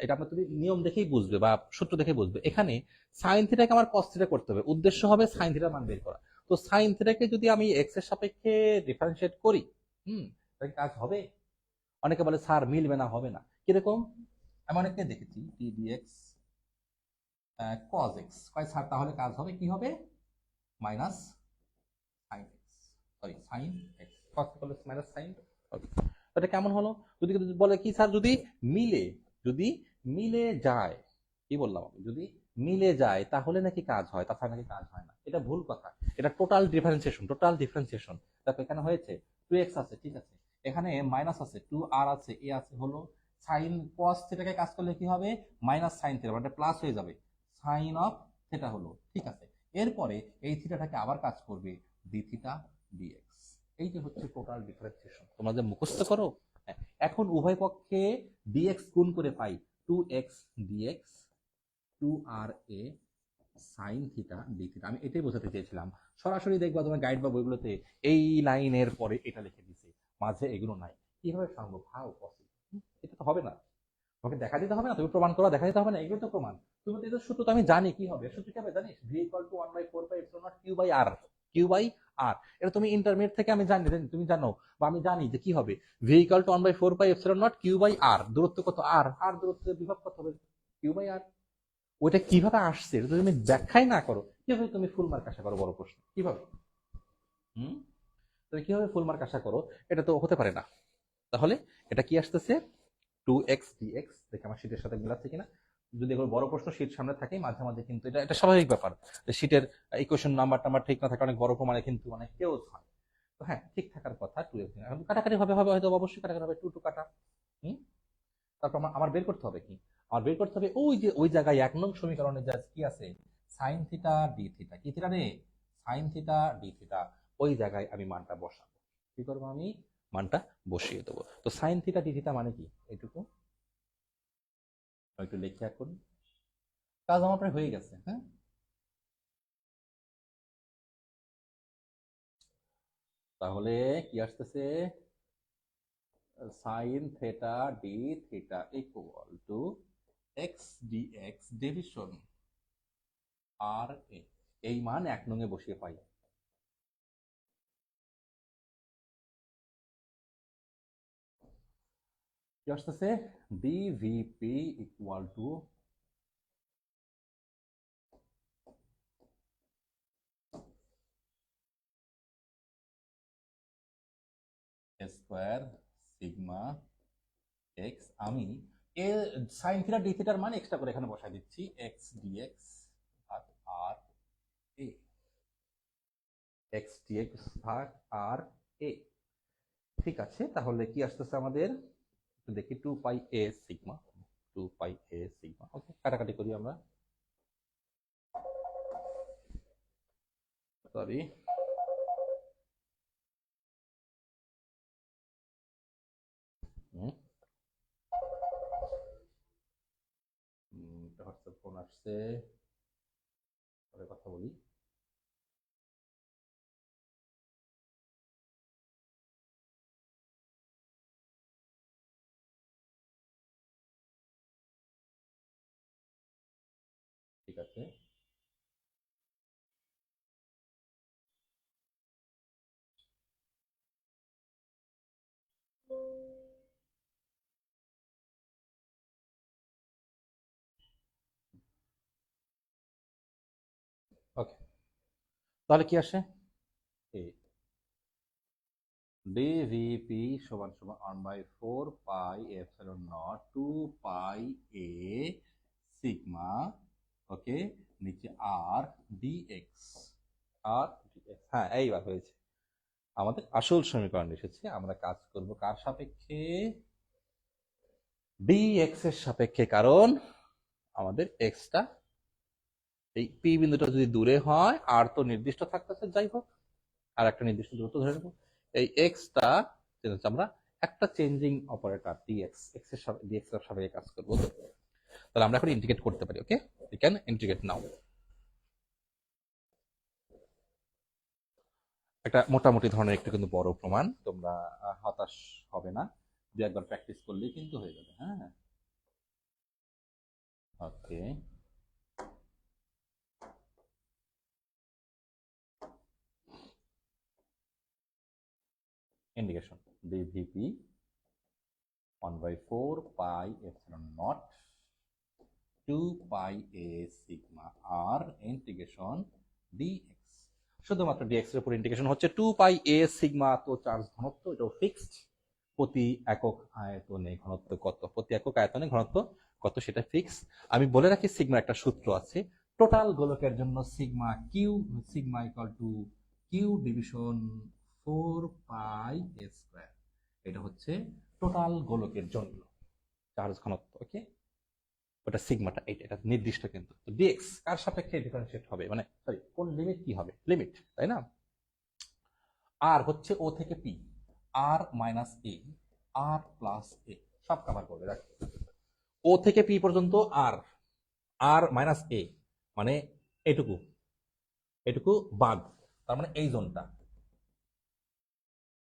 এটা আপনার তুমি নিয়ম দেখেই বুঝবে বা সূত্র দেখেই বুঝবে। এখানে সাইন থিটাকে আমার কস থিটা করতে হবে, উদ্দেশ্য হবে সাইন থিটার মান বের করা। তো সাইন থিটাকে যদি আমি এক্স এর সাপেক্ষে ডিফারেন্সিয়েট করি, তাহলে কাজ হবে। অনেকে বলে স্যার মিলবে না, হবে না, কিরকম, আমি অনেককে দেখেছি টি ডিএক্স কজ এক্স, কয় স্যার তাহলে কাজ হবে, কি হবে, minus sine X, sorry sine X, cos করলে মাইনাস সাইন। এটা কেমন হলো, যদি বলে কি স্যার যদি মিলে, যদি মিলে যায়, কি বললাম আমি, যদি মিলে যায় তাহলে নাকি কাজ হয়, তাছাড়া নাকি কাজ হয় না, এটা ভুল কথা। এটা টোটাল ডিফারেন্সিয়েশন, টোটাল ডিফারেন্সিয়েশন। দেখো এখানে হয়েছে টু এক্স আছে, ঠিক আছে, এখানে মাইনাস আছে, টু আর আছে, এ আছে, হলো সাইন কস থিটাকে কাজ করলে কি হবে, মাইনাস সাইন থিটা, মানে প্লাস হয়ে যাবে, সাইন অফ থিটা হলো, ঠিক আছে। এরপরে এই থিটাটাকে আবার কাজ করবে ডি থিটা ডিএক্স। এই যে হচ্ছে টোটাল ডিফারেন্সিয়েশন, তোমরা যে মুখস্থ করো। হ্যাঁ, এখন উভয় পক্ষে ডিএক্স গুণ করে পাই two X DX, two R এ সাইন থিটা ডি থিটা। আমি এটাই বোঝাতে চেয়েছিলাম। সরাসরি দেখবা তোমার গাইড বা বইগুলোতে এই লাইনের পরে এটা লিখে দিছে, মাঝে এগুলো নাই, কিভাবে সম্ভব, হাউ পসিবল, এটা তো হবে না। তোমাকে দেখা দিতে হবে না, তুমি প্রমাণ করা দেখা দিতে হবে না, এগুলো তো প্রমাণ। তুমি তো এদের সূত্র তো আমি জানি কি হবে, সূত্র কি হবে জানিস, v equal to 1/4 q by r, q by r. এটা তুমি ইন্টারমিডিয়েট থেকে আমি জানি, তুমি জানো বা আমি জানি যে কি হবে, v equal to 1/4 q by r, দূরত্ব কত আর, আর দূরত্বের বিভব কত হবে, কিউ বাই আর। ওইটা কিভাবে আসছে এটা তুমি ব্যাখ্যাই না করো, কিভাবে তুমি ফুল মার্ক আশা করো, বড় প্রশ্ন, কিভাবে, হুম, তুমি কিভাবে ফুল মার্ক আশা করো, এটা তো হতে পারে না। তাহলে এটা কি আসতেছে, টু এক্স ডিএক্স, দেখে আমার শীটের সাথে মিলাচ্ছে কিনা। যদি এগুলো বড় প্রশ্ন শীট সামনে থাকে, মাঝে মাঝে কিন্তু এটা এটা স্বাভাবিক ব্যাপার, যে শীটের ইকুয়েশন নাম্বার টাম্বার ঠিক না থাকে, অনেক বড় প্রমাণে কিন্তু মানে কেউ হয়। তো হ্যাঁ, ঠিক থাকার কথা টু এক্স, এখন কাটাকাটি হবে, হবে হয়তো, অবশ্যই কাটাকাটি হবে, টু টু কাটা। হুম, তারপর আমার আমার বের করতে হবে কি, আমার বের করতে হবে ওই যে ওই জায়গায় 1 নং সমীকরণে যা কি আছে, সাইন থিটা ডি থিটা, কি থিটা রে, সাইন থিটা ডি থিটা, ওই জায়গায় আমি মানটা বসাবো। কি করবো আমি, মানটা বসিয়ে দেবো। তো সাইন থিটা ডি থিটা মানে কি, এইটুকু একটু লিখে রাখুন, কাজ আমার প্রায় হয়ে গেছে। হ্যাঁ, তাহলে কি আসতেছে, sine theta d theta equal to x d x division r a, এই মান 1 নং এ বসিয়ে পাই। কি আসতেছে, dvp equal to square sigma x, আমি এ সাইন থিটা ডি থিটার মান এক্সট্রা করে এখানে বসাই দিচ্ছি, এক্স ডিএক্স ভাগ আর এ, এক্স ডিএক্স ভাগ আর এ। ঠিক আছে, তাহলে কি আসতেছে আমাদের, দেখি টু পাই এ সিগমা, টু পাই এ সিগমা, ওকে, কাটাকাটি করি আমরা, সরি, হোয়াটসঅ্যাপ ফোন আসছে, পরে কথা বলি। আছে। ওকে, তাহলে কি আসে? এ ডিভিপি সমান সমান 1/4 pi epsilon not 2 pi sigma, okay, নিচে আর ডিএক্স। আর ডিএক্স, হ্যাঁ এইবার হয়েছে, আমাদের আসল সমীকরণ এসেছে। আমরা কাজ করব কার সাপেক্ষে? ডিএক্স এর সাপেক্ষে, কারণ আমাদের এক্সটা, এই পি বিন্দুটা যদি দূরে হয় আর তো নির্দিষ্ট থাকতেছে, যাই হোক আর একটা নির্দিষ্ট দূরত্ব ধরে নেব, এই এক্সটা আমরা একটা চেঞ্জিং অপারেটর ডিএক্স, এক্স এর সাপেক্ষে, ডিএক্স এর সাপেক্ষে কাজ করব। তাহলে আমরা এখন ইন্টিগ্রেট করতে পারি। ওকে, উই ক্যান ইন্টিগ্রেট নাও। একটা মোটামুটি ধরনের একটু কিন্তু বড় প্রমাণ, তোমরা হতাশ হবে না, দু একবার প্র্যাকটিস করলেই কিন্তু হয়ে যাবে। হ্যাঁ, okay, integration dvp 1/4 pi epsilon not 2 pi sigma R integration dx. শুধুমাত্র ডিএক্স এর উপর ইন্টিগ্রেশন হচ্ছে 2 পাই সিগমা, তো চার্জ ঘনত্ব এটাও ফিক্সড, প্রতি একক আয়তনে ঘনত্ব কত, প্রতি একক আয়তনে ঘনত্ব কত সেটা ফিক্স। আমি বলে রাখি সিগমা একটা সূত্র আছে, টোটাল গোলকের জন্য sigma Q, sigma equal to Q division 4 pi square. এটা হচ্ছে টোটাল গোলকের জন্য চার্জ ঘনত্ব। ওকে, ওটা সিগমাটা, এটা নির্দিষ্ট কিন্তু। তো ডিএক্স কার সাপেক্ষে ডিফারেন্সিয়েট হবে, মানে সরি কোন লিমিট কি হবে, লিমিট, তাই না? আর হচ্ছে ও থেকে P, R minus A, R plus এ, সব কভার করবে। দেখো, ও থেকে পি পর্যন্ত আর, আর মাইনাস এ মানে এটুকু, এটুকু বাদ, তার মানে এই জোনটা,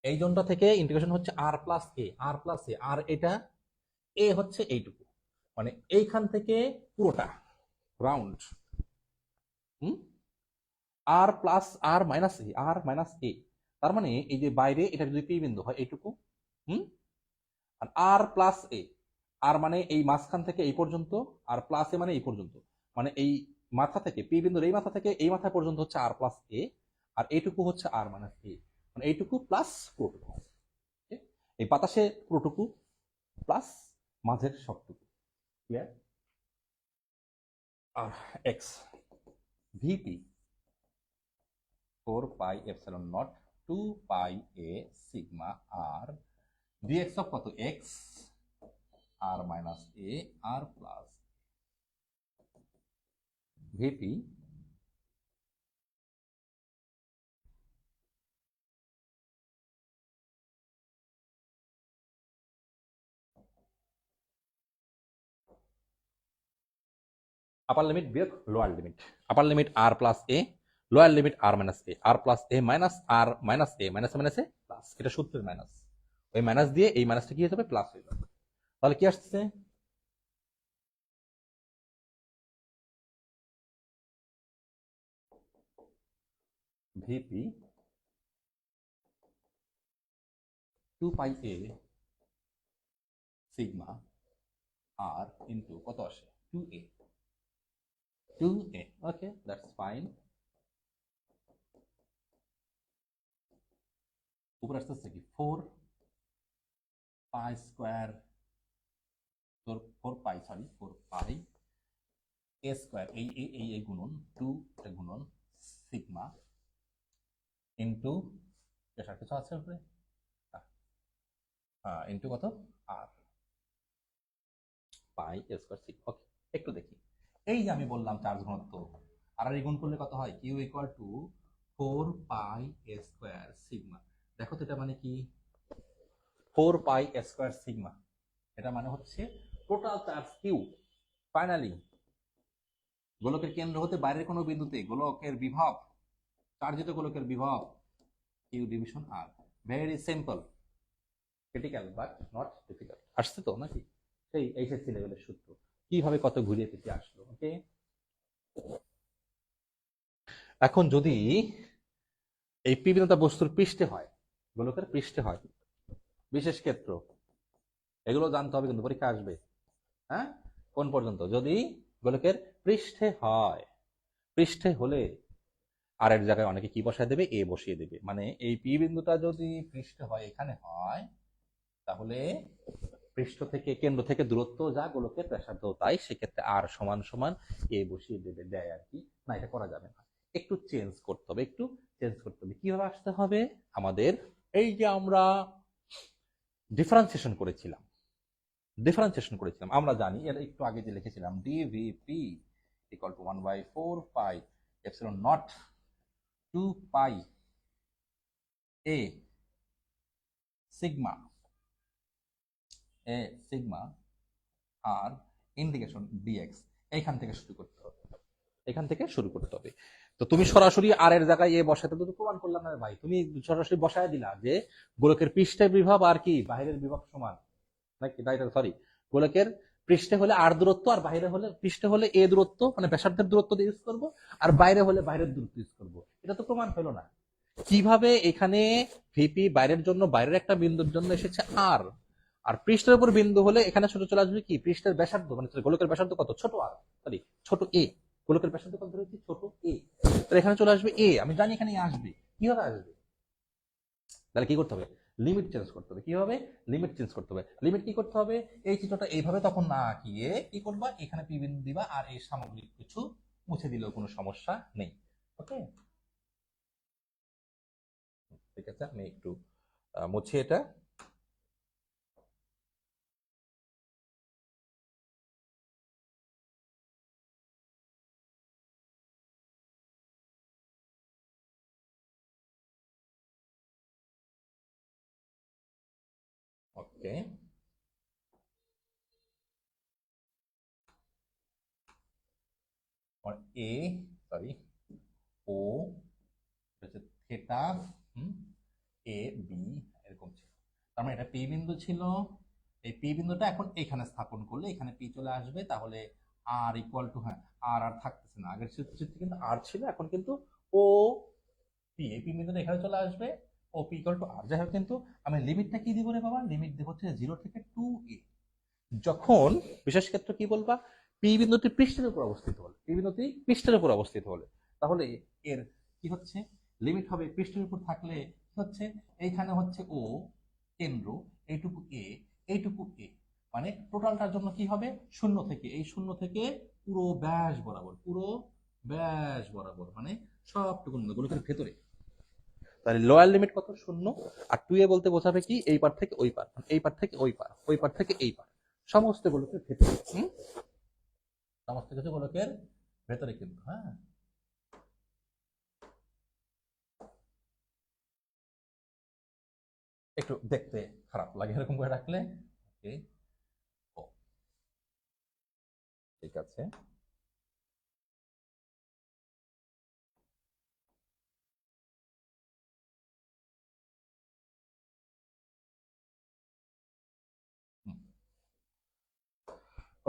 এই জোনটা থেকে ইন্টিগ্রেশন হচ্ছে আর প্লাস এ, আর প্লাস এ, আর এটা এ হচ্ছে এইটুকু, মানে এইখান থেকে পুরোটা round, hmm, R plus r minus A, R minus এ, তার মানে এই যে বাইরে এটা যদি পি বিন্দু হয় এইটুকু, হুম, আর আর প্লাস এ, আর মানে এই মাঝখান থেকে এই পর্যন্ত, আর প্লাস এ মানে এই পর্যন্ত, মানে এই মাথা থেকে পি বিন্দুর এই মাথা থেকে এই মাথা পর্যন্ত হচ্ছে আর প্লাস এ, আর এইটুকু হচ্ছে আর মাইনাস এ, মানে এইটুকু প্লাস পুরোটুকু, এই বাতাসে পুরোটুকু প্লাস মাঝের সবটুকু। ক্লিয়ার? আর X VP 4 pi epsilon not 2 pi sigma R DX of কত, X R minus A R plus VP upper limit বিয়োগ lower limit, upper limit R plus A, lower limit R minus A, R plus A minus R minus A, minus minus A plus, এটা সূত্রের minus, ওই minus দিয়ে এই মাইনাসটা কি হয়ে যাবে, প্লাস হয়ে যাবে। তাহলে কি আসছে, ভিপি 2 পাই সিগমা আর ইন্টু কত আসে, 2a, 2a, okay that's fine. উপরে আসতেছে কি 4 পাই স্কোয়ার, 4 পাই, সরি 4 পাই এ স্কোয়ার, এই গুণন 2, এটা গুণন সিগমা ইন্টু এটার কিছু আছে উপরে, ইন্টু কত, আর পাই স্কোয়ার সিগমা। ওকে, একটু দেখি, এই যে আমি বললাম চার্জ ঘনত্ব, আর গুণ করলে কত হয়, Q equal to 4 pi sigma. দেখো তো এটা মানে কি, 4 পাই স্কোয়ার সিগমা, এটা মানে হচ্ছে টোটাল চার্জ কিউ। ফাইনালি গোলকের কেন্দ্র হতে বাইরের কোনো বিন্দুতে গোলকের বিভব, চার্জিত গোলকের বিভব Q division R. Very simple, critical but not difficult. আসছে তো নাকি সেই এইচএসসি লেভেলের সূত্র, কিভাবে কত ঘুরিয়ে পেতে আসলো। ওকে, এখন যদি এই পি বিন্দুটা বস্তুর পৃষ্ঠে হয়, গোলকের পৃষ্ঠে হয়, বিশেষ ক্ষেত্র, এগুলো জানতে হবে কিন্তু পরীক্ষা আসবে। হ্যাঁ, কোন পর্যন্ত? যদি গোলকের পৃষ্ঠে হয়, পৃষ্ঠে হলে আর এর জায়গায় অনেকে কি বসায় দেবে? এ বসিয়ে দেবে। মানে এই পি বিন্দুটা যদি পৃষ্ঠে হয়, এখানে হয়, তাহলে পৃষ্ঠ থেকে, কেন্দ্র থেকে দূরত্ব যা গোলকের ব্যাসার্ধ তাই, সেক্ষেত্রে আর সমান সমান এ বসিয়ে দেবে, দেয় আর কি। না, এটা করা যাবে না, একটু চেঞ্জ করতে হবে, একটু চেঞ্জ করতে হবে। কিভাবে আসতে হবে? আমাদের এই যে আমরা ডিফারেন্সিয়েশন করেছিলাম, আমরা জানি, এর একটু আগে যে লিখেছিলাম DVP equal to 1/4 pi epsilon not 2 pi A sigma R integration DX. এইখান থেকে শুরু করতে হবে, এখান থেকে শুরু করতে হবে। তো তুমি সরাসরি আর এর জায়গায় এ বসাতে তো প্রমাণ করলাম না ভাই, তুমি সরাসরি বসায় দিলা যে গোলকের পৃষ্ঠের বিভব আর কি বাহিরের বিভব সমান, নাকি? সরি, গোলকের পৃষ্ঠে হলে আর দূরত্ব, আর বাইরে হলে, পৃষ্ঠে হলে এ দূরত্ব মানে ব্যাসার্ধের দূরত্ব দিয়ে ইউজ করবো, আর বাইরে হলে বাইরের দূরত্ব ইউজ করবো। এটা তো প্রমাণ হলো না। কিভাবে এখানে ভিপি বাইরের জন্য, বাইরের একটা বিন্দুর জন্য এসেছে আর, আর পৃষ্ঠের উপর বিন্দু হলে এখানে ছোট চলে আসবে কি পৃষ্ঠের ব্যাসার্ধ, মানে গোলকের ব্যাসার্ধ কত? ছোট আর, সরি ছোট এ। গোলকের ব্যাসার্ধ কত ধরেছি? ছোট এ। তাহলে এখানে চলে আসবে এ, আমি জানি এখানে আসবে। কিভাবে আসবে? তাহলে কি করতে হবে? লিমিট চেঞ্জ করতে হবে। কি হবে? লিমিট চেঞ্জ করতে হবে। লিমিট কি করতে হবে? এই চিত্রটা এইভাবে তখন না আঁকিয়ে কি করবা? এখানে পি বিন্দু দিবা, আর এই সামগ্রিক কিছু মুছে দিলেও কোনো সমস্যা নেই। ওকে, ঠিক আছে, আমি একটু মুছি এটা। ওকে, और ए सॉरी ও হচ্ছে থিটা এ বি এরকম ছিল। তার মানে এটা পি বিন্দু ছিল। এই পি বিন্দুটা এখন এখানে স্থাপন করলে এখানে পি চলে আসবে, তাহলে আর ইকুয়াল টু, হ্যাঁ আর আর থাকতেছে না, আগের চিত্রে কিন্তু আর ছিল, এখন কিন্তু ও পি, এই পি বিন্দুটা এখানে চলে আসবে, ও পি ইকুয়াল টু আর। যাই হোক, কিন্তু আমি লিমিটটা কি দিব রে বাবা? লিমিট দেব হচ্ছে 0 থেকে 2a। যখন বিশেষ ক্ষেত্রে কি বলবা? পি বিন্দুটি পৃষ্ঠের উপর অবস্থিত হলে, পি বিন্দুটি পৃষ্ঠের উপর অবস্থিত হলে, তাহলে এর কি হচ্ছে? লিমিট হবে পৃষ্ঠের উপর থাকলে কি হচ্ছে? এইখানে হচ্ছে ও কেন্দ্র, এইটুকু এ, এইটুকু এ, মানে টোটালটার জন্য কি হবে? শূন্য থেকে, এই শূন্য থেকে পুরো ব্যাস বরাবর, পুরো ব্যাস বরাবর, মানে সবটুকু গোলকের ভেতরে। তাহলে লোয়ার লিমিট কত? শূন্য। আর 2a বলতে বোঝাবে কি? এই পার থেকে ওই পার, এই পার থেকে ওই পার, ওই পার থেকে এই পার, সমস্ত গোলকের ভেতরে। সমস্ত কিছু গোলকের ভেতরে কিন্তু। হ্যাঁ, একটু দেখতে খারাপ লাগে এরকম করে রাখলে। ওকে, ও ঠিক আছে।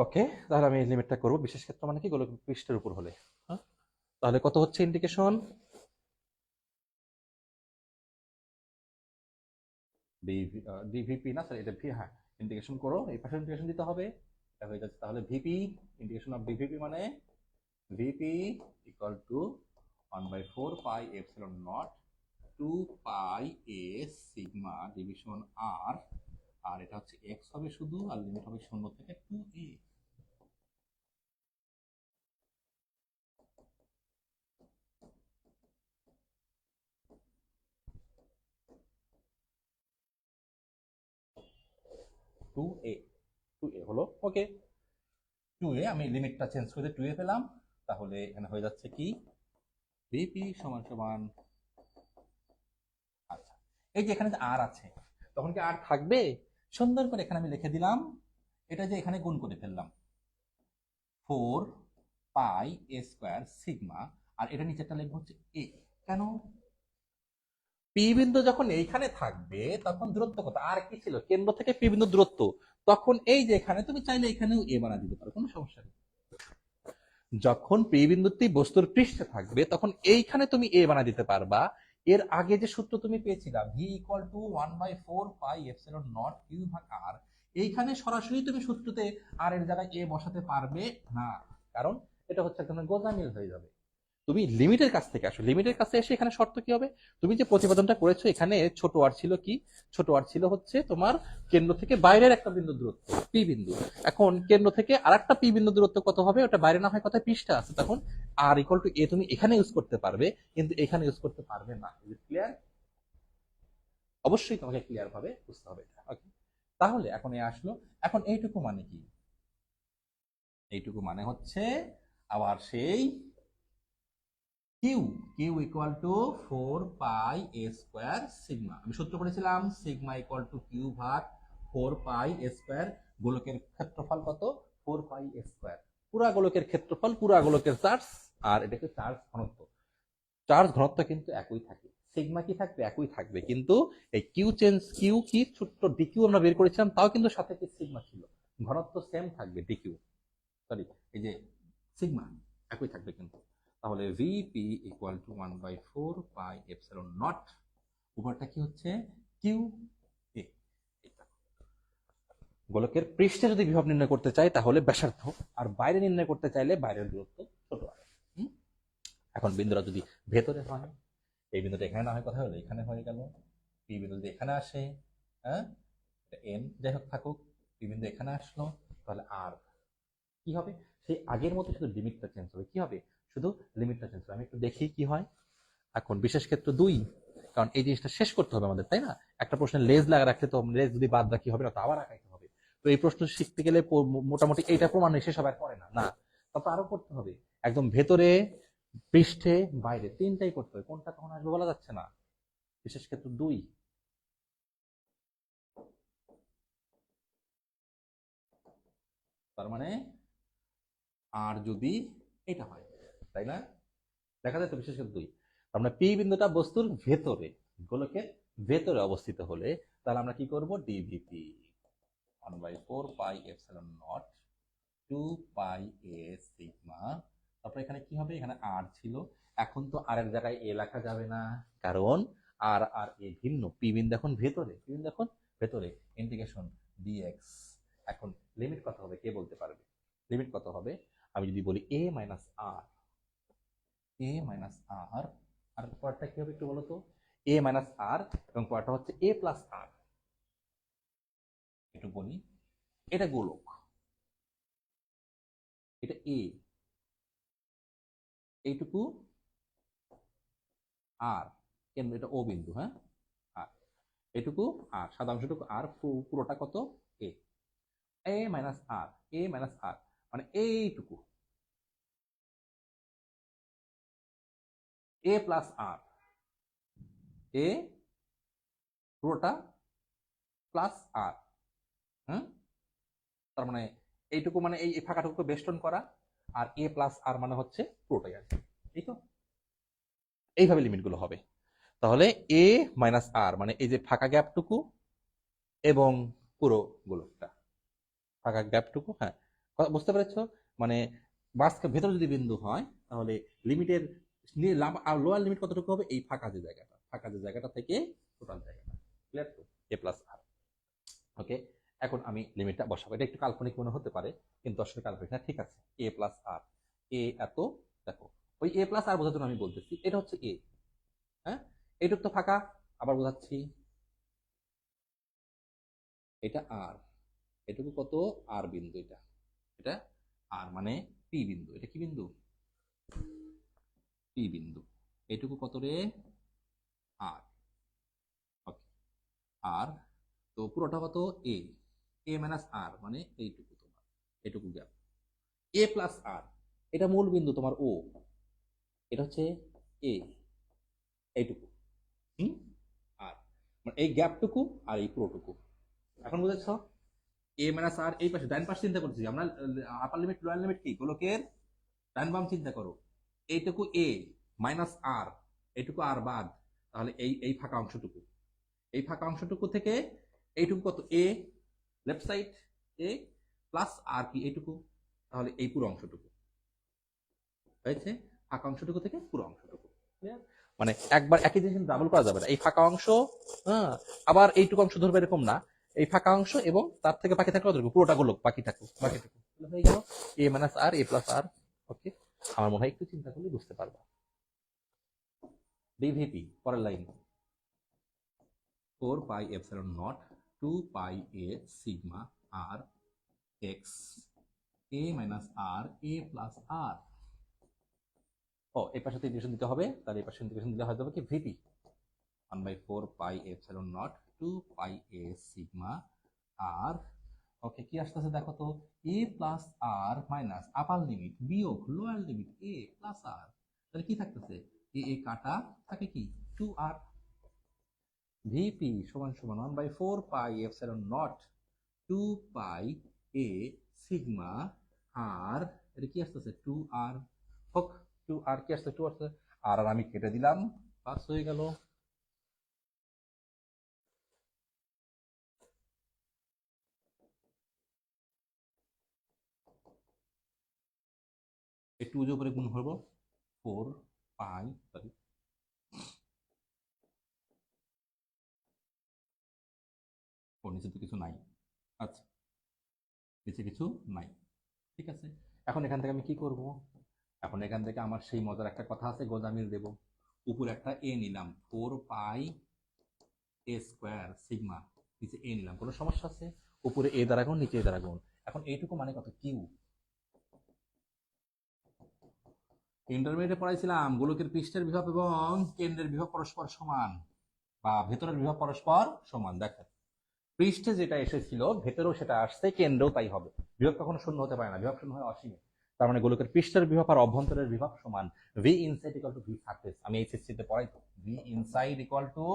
ওকে, তাহলে আমি লিমিটটা করবো বিশেষ ক্ষেত্র মানে কি? গোলক পৃষ্ঠের উপর হলে। হ্যাঁ, তাহলে কত হচ্ছে ইন্ডিকেশন? ডিভিপি না স্যার, এটা ভি, হ্যাঁ ইন্টিগ্রেশন করো, এই পাশে ইন্টিগ্রেশন দিতে হবে, এটা হয়ে যাচ্ছে তাহলে ভিপি, ইন্টিগ্রেশন অফ ডিভিপি মানে vp equal to 1/4 pi epsilon not 2 pi A sigma division r, আর এটা হচ্ছে এক্স হবে শুধু, আর লিমিট হবে 0 থেকে 2a। টু এ, টু এ হলো। ওকে, 2a, আমি লিমিটটা চেঞ্জ করে 2a পেলাম। তাহলে এখানে হয়ে যাচ্ছে কি? ভিপি সমান সমান, আচ্ছা এই যে এখানে যে আর আছে, তখন কি আর থাকবে? সুন্দর করে এখানে আমি লিখে দিলাম, এটা যে এখানে গুণ করে ফেললাম 4 পাই এ স্কোয়ার সিগমা, আর এটা নিচেরটা লিখবো হচ্ছে এ। কেন? পি বিন্দু যখন এইখানে থাকবে তখন দূরত্ব কত? আর কি ছিল? কেন্দ্র থেকে পি বিন্দু দূরত্ব। তখন এই যে এখানে তুমি চাইলে এখানেও এ বানা দিতে পারো, কোনো সমস্যা নেই। যখন পি বিন্দুটি বস্তুর পৃষ্ঠে থাকবে তখন এইখানে তুমি এ বানায় দিতে পারবা। এর আগে যে সূত্র তুমি পেয়েছিলা v equal to 1/4 pi epsilon naught q ভাগ আর, এইখানে সরাসরি তুমি সূত্রতে আর এর জায়গায় এ বসাতে পারবে না, কারণ এটা হচ্ছে এক ধরনের গোজামিল হয়ে যাবে। তুমি লিমিটের কাছ থেকে আসো, লিমিটের কাছে এসে এখানে শর্ত কি হবে? তুমি যে প্রতিপাদনটা করেছো এখানে ছোট আর ছিল কি? ছোট আর ছিল হচ্ছে তোমার কেন্দ্র থেকে বাইরের একটা বিন্দু দূরত্ব পি বিন্দু। এখন কেন্দ্র থেকে আরেকটা পি বিন্দু দূরত্ব কত হবে? ওটা বাইরে না হয় কথায় পৃষ্ঠা আছে, তখন আর ইকুয়াল টু এ তুমি এখানে ইউজ করতে পারবে, কিন্তু এখানে ইউজ করতে পারবে না। ক্লিয়ার? অবশ্যই তোমাকে ক্লিয়ার ভাবে বুঝতে হবে এটা। ওকে, তাহলে এখন এ আসলো। এখন এইটুকু মানে কি? এইটুকু মানে হচ্ছে আবার সেই Q, Q equal to 4 pi a square sigma. আমি সূত্র করেছিলাম সিগমা ইকুয়াল টু কিউ ভাগ 4 পাই a স্কোয়ার। গোলকের ক্ষেত্রফল কত? 4 পাই a স্কোয়ার। পুরা গোলকের ক্ষেত্রফল, পুরা গোলকের চার্জ, আর এটাকে চার্জ ঘনত্ব। চার্জ ঘনত্ব কিন্তু একই থাকে, সিগমা কি থাকবে? একই থাকবে, কিন্তু এই কিউ চেঞ্জ, কিউ কি ছোট্ট ডিকিউ আমরা বের করেছিলাম, তাও কিন্তু সাথে কি সিগমা ছিল, ঘনত্ব সেম থাকবে, ডিকিউ সরি এই যে সিগমা একই থাকবে কিন্তু। তাহলে VP equal to 1/4 pi epsilon not, উপরটা কি হচ্ছে? কিউ এ। গোলকের পৃষ্ঠে যদি বিভব নির্ণয় করতে চাই তাহলে ব্যাসার্ধ, আর বাইরে নির্ণয় করতে চাইলে বাইরের দূরত্ব ছোট আর। এখন বিন্দুরা যদি ভেতরে হয়, এই বিন্দুটা এখানে না হয় কথা হলো এখানে হয়ে গেল, পি বিন্দু যদি এখানে আসে, হ্যাঁ এন যাই হোক থাকুক, পি বিন্দু এখানে আসলো, তাহলে আর কি হবে? সেই আগের মতো শুধু লিমিটটা চেঞ্জ হবে। কি হবে? শুধু লিমিটটা চেঞ্জ হবে। আমি একটু দেখি কি হয়। এখন বিশেষ ক্ষেত্র 2, কারণ এই জিনিসটা শেষ করতে হবে আমাদের, তাই না? একটা প্রশ্নের লেজ লাগা রাখলে তো লেজ যদি বাদ রাখি হবে না, তো আবার আঁকাইতে হবে। তো এই প্রশ্ন শিখতে গেলে মোটামুটি এইটা প্রমাণ শেষ হবে আর পরে না, না তারপর আরো করতে হবে। একদম ভেতরে, পৃষ্ঠে, বাইরে, তিনটাই করতে হবে। কোনটা কখন আসবে বলা যাচ্ছে না। বিশেষ ক্ষেত্র 2, তার মানে আর যদি এটা হয়, তাই না? দেখা যায় তো বিশেষ ক্ষেত্র 2। আমরা পি বিন্দুটা বস্তুর ভেতরে, গোলকের ভেতরে অবস্থিত হলে তাহলে আমরা কি করব? ডিভিপি 1/4 pi epsilon not 2 pi a sigma. তারপর এখানে কি হবে? এখানে আর ছিল, এখন তো আর এর জায়গায় এ লেখা যাবে না, কারণ আর আর এ ভিন্ন। পি বিন্দু এখন ভেতরে, পি বিন্দু এখন ভেতরে, ইন্টিগ্রেশন ডিএক্স। এখন লিমিট কত হবে কে বলতে পারবে? লিমিট কত হবে? আমি যদি বলি এ মাইনাস আর, এ মাইনাস আর, আর পরটা কি হবে একটু বলো তো? এ মাইনাস আর, এবং পরটা হচ্ছে এ প্লাস আর। একটু বলি, এটা গোলক, এটা এ, এইটুকু আর, কেন এটা ও বিন্দু, হ্যাঁ আর এটুকু আর, সাদা অংশটুকু আর, পুরোটা কত? এ। এ মাইনাস আর, এ মাইনাস আর মানে এইটুকু, এ প্লাস আর, এ পুরোটা প্লাস আর, হুম, তার মানে এইটুকু মানে এই ফাঁকাটুকু বেষ্টন করা, আর এ প্লাস আর মানে হচ্ছে পুরোটাই আর কি। এই তো এইভাবে লিমিটগুলো হবে। তাহলে এ মাইনাস আর মানে এই যে ফাঁকা গ্যাপটুকু এবং পুরো গোলকটা, ফাঁকা গ্যাপটুকু, হ্যাঁ বুঝতে পেরেছো? মানে মাঝখানে ভেতরে যদি বিন্দু হয় তাহলে লিমিটের লোয়ার লিমিট কতটুকু হবে? এই ফাঁকা যে জায়গাটা, ফাঁকা যে জায়গাটা থেকে টোটাল জায়গাটা। ক্লিয়ার তো? এ প্লাস আর। ওকে, এখন আমি লিমিটটা বসাবো। এটা একটু কাল্পনিক মনে হতে পারে, কিন্তু আসলে কাল্পনিক না। ঠিক আছে, এ প্লাস আর, এ এত, দেখো ওই এ প্লাস আর বোঝার জন্য আমি বলতেছি এটা হচ্ছে এ, হ্যাঁ এইটুক তো ফাঁকা, আবার বোঝাচ্ছি এটা আর, এটুকু কত? আর বিন্দু, এটা এটা আর মানে পি বিন্দু। এটা কি বিন্দু? পি বিন্দু। এটুকু কত রে? আর। ওকে, আর তো পুরোটা কত? এ, এ মাইনাস আর মানে এইটুকু তোমার, এটুকু গ্যাপ। এ প্লাস আর, এটা মূল বিন্দু তোমার ও, এটা হচ্ছে এ, এইটুকু, হুম, আর মানে এই গ্যাপটুকু আর এই পুরোটুকু। এখন বুঝেছ? এ মাইনাস আর, এই পাশে ডান পাশে চিন্তা করছি আমরা, আপার লিমিট লোয়ার লিমিট কি গোলকের ডান বাম চিন্তা করো। এইটুকু এ মাইনাস আর, এইটুকু আর বাদ, তাহলে এই এই ফাঁকা অংশটুকু, এই ফাঁকা অংশটুকু থেকে এইটুকু কত? এ লেফট সাইড, এ প্লাস আর কি এইটুকু, তাহলে এই পুরো অংশটুকু। হয়েছে? ফাঁকা অংশটুকু থেকে পুরো অংশটুকু। ক্লিয়ার? মানে একবার একই জিনিস ডাবল করা যাবে না। এই ফাঁকা অংশ, হ্যাঁ, আবার এইটুকু অংশ ধরবে এরকম না। এই ফাঁকা অংশ এবং তার থেকে বাকি থাকলে কতটুকু, পুরোটা গোলক বাকি থাকুক, বাকিটুকু হয়ে গেল এ মাইনাস আর এ প্লাস আর। ওকে, আমার মনে হয় একটু চিন্তা করলে বুঝতে পারবা। ডিভিপি পরের line, 4 pi epsilon not 2 pi A sigma r x a minus r a plus r. ও এই পাশে ইন্টিগ্রেশন দিতে হবে, তাহলে এই পাশে ইন্টিগ্রেশন দিলে হয়ে যাবে কি vp 1/4 pi epsilon not 2 pi A sigma r. Okay, কি আসতেছে দেখো তো, a plus r minus upper limit বিয়োগ lower limit a plus r. তাহলে কি থাকতেছে, এ এ কাটা থাকে কি 2r। ভিপি সমান সমান 1/4 pi epsilon not 2 pi A sigma r, এটা কি আসতেছে 2r। হোক, 2r কি আসছে, 2 আসছে, আর আমি কেটে দিলাম, পাস হয়ে গেল। এই 2 উপরে গুণ করবো, 4 পাই, সরি ওর নিচে তো কিছু নাই। আচ্ছা, নিচে কিছু নাই, ঠিক আছে। এখন এখান থেকে আমি কি করব, এখন এখান থেকে আমার সেই মজার একটা কথা আছে, গোজামিল দেব। উপরে একটা এ নিলাম, 4 পাই এ স্কোয়ার সিগমা, নিচে এ নিলাম, কোনো সমস্যা আছে? উপরে এ দ্বারা গুণ, নিচে এ দ্বারা গুণ। এখন এইটুকু মানে কত, কিউ। ইন্টারমিডিয়েটে পড়াইছিলাম গোলকের পৃষ্ঠের বিভব এবং কেন্দ্রের বিভব পরস্পর সমান, বা ভেতরের বিভব পরস্পর সমান। দেখেন, পৃষ্ঠে যেটা এসেছিল ভেতরেও সেটা আসছে, কেন্দ্রেও তাই হবে। বিভব কখনো শূন্য হতে পারে না, বিভব শূন্য হয় অসীমে। তার মানে গোলকের পৃষ্ঠের বিভব আর অভ্যন্তরের বিভব সমান। V inside equal to V surface, আমি এইচএসসি তে পড়াই তো, V inside equal to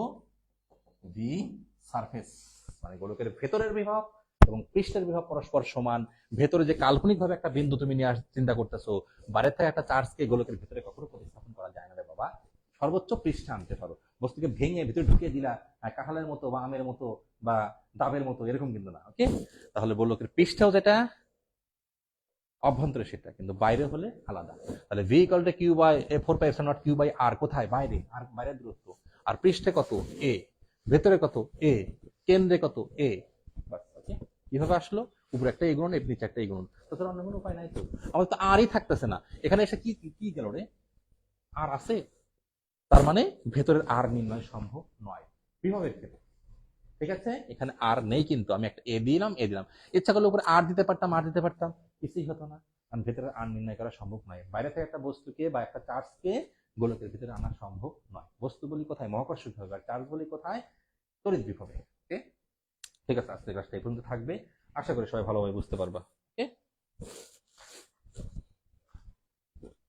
V surface. মানে গোলকের ভেতরের বিভব এবং পৃষ্ঠের বিভব পরস্পর সমান। ভেতরে যে কাল্পনিক ভাবে একটা বিন্দু তুমি নিয়ে চিন্তা করতেছো, বাইরের থেকে একটা চার্জকে গোলকের ভিতরে কখনো প্রতিস্থাপন করা যায় না রে বাবা। সর্বোচ্চ পৃষ্ঠে আনতে পারো, বস্তুকে ভেঙে ভিতরে ঢুকিয়ে দিলা কাঁঠালের মতো বা আমের মতো বা ডাবের মতো, এরকম কিন্তু না। ওকে, তাহলে গোলকের পৃষ্ঠেও যেটা, অভ্যন্তরে সেটা, কিন্তু বাইরে হলে আলাদা। তাহলে v equal to q by a 4 pi epsilon naught q by r, কোথায়, বাইরে, আর বাইরের দূরত্ব। আর পৃষ্ঠে কত, এ, ভেতরে কত, এ, কেন্দ্রে কত, এ। বাস, ওকে। কিভাবে আসলো, উপরে একটা এগুণ, নিচে একটা এগুণ, তাছাড়া অন্য কোনো উপায় নাই তো। আমাদের তো আরই থাকতেছে না, এখানে এসে কি কি গেল রে, আর আছে। তার মানে ভেতরের আর নির্ণয় সম্ভব নয় বিভবের ক্ষেত্রে। ঠিক আছে, এখানে আর নেই, কিন্তু আমি একটা এ দিলাম, এ দিলাম, ইচ্ছা করলে উপরে আর দিতে পারতাম, আর দিতে পারতাম, কিছুই হতো না, কারণ ভেতরে আর নির্ণয় করা সম্ভব নয়। বাইরে থেকে একটা বস্তুকে বা একটা চার্জকে গোলকের ভিতরে আনা সম্ভব নয়। বস্তু বলি কোথায়, মহাকর্ষ বিভবে, আর চার্জ বলি কোথায়, তড়িৎ বিভবে। ওকে, ঠিক আছে, আজকে ক্লাসটা এই পর্যন্ত থাকবে। আশা করি সবাই ভালোভাবে বুঝতে পারবা। ওকে।